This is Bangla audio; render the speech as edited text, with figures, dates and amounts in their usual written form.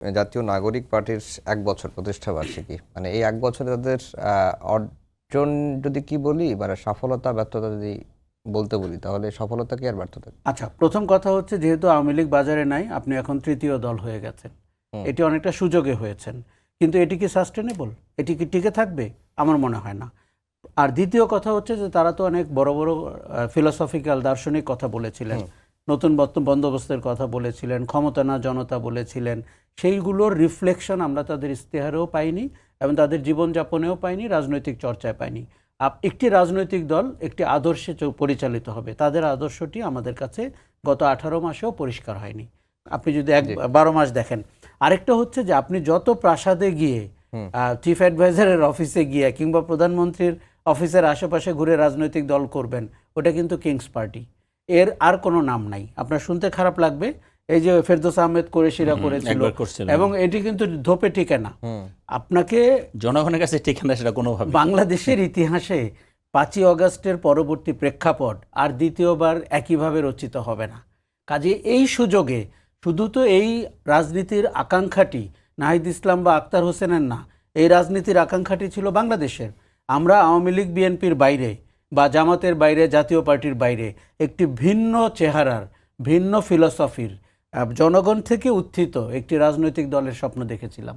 জাতীয় নাগরিক পার্টির ১ বছর প্রতিষ্ঠা বার্ষিকী, মানে এই ১ বছরে তাদের অর্জন যদি কি বলি, মানে সফলতা ব্যর্থতা যদি বলতে বলি, তাহলে সফলতা কি আর ব্যর্থতা কি? আচ্ছা, প্রথম কথা হচ্ছে যেহেতু আওয়ামী লীগ বাজারে নাই, আপনি এখন তৃতীয় দল হয়ে গেছেন। এটি অনেকটা সুযোগে হয়েছেন, কিন্তু এটি কি সাস্টেনেবল? এটি কি টিকে থাকবে? আমার মনে হয় না। আর দ্বিতীয় কথা হচ্ছে যে তারা তো অনেক বড় বড় ফিলোসফিক্যাল দার্শনিক কথা বলেছিলেন, নতুন বন্দোবস্তের কথা বলেছিলেন, ক্ষমতা না জনতা বলেছিলেন। সেইগুলোর রিফ্লেকশন আমরা তাদের ইশতেহারেও পাইনি এবং তাদের জীবনযাপনেও পাইনি, রাজনৈতিক চর্চায় পাইনি। একটি রাজনৈতিক দল একটি আদর্শে পরিচালিত হবে, তাদের আদর্শটি আমাদের কাছে গত 18 মাসেও পরিষ্কার হয়নি। আপনি যদি 12 মাস দেখেন। আরেকটা হচ্ছে যে আপনি যত প্রাসাদে গিয়ে, চিফ অ্যাডভাইজারের অফিসে গিয়ে কিংবা প্রধানমন্ত্রীর অফিসের আশেপাশে ঘুরে রাজনৈতিক দল করবেন, ওটা কিন্তু কিংস পার্টি, এর আর কোনো নাম নাই। আপনার শুনতে খারাপ লাগবে, এই যে ফেরদৌস আহমেদ কুরেশিরা করেছিল, এবং এটি কিন্তু ধোপে টিকে না। আপনাকে জনগণের কাছে টিকে না সেটা কোনোভাবে। বাংলাদেশের ইতিহাসে 5ই অগাস্টের পরবর্তী প্রেক্ষাপট আর দ্বিতীয়বার একইভাবে রচিত হবে না। কাজে এই সুযোগে শুধু তো এই রাজনীতির আকাঙ্ক্ষাটি নাহিদ ইসলাম বা আক্তার হোসেনের না, এই রাজনীতির আকাঙ্ক্ষাটি ছিল বাংলাদেশের। আমরা আওয়ামী লীগ বিএনপির বাইরে বা জামাতের বাইরে, জাতীয় পার্টির বাইরে একটি ভিন্ন চেহারার, ভিন্ন ফিলসফির, জনগণ থেকে উত্থিত একটি রাজনৈতিক দলের স্বপ্ন দেখেছিলাম।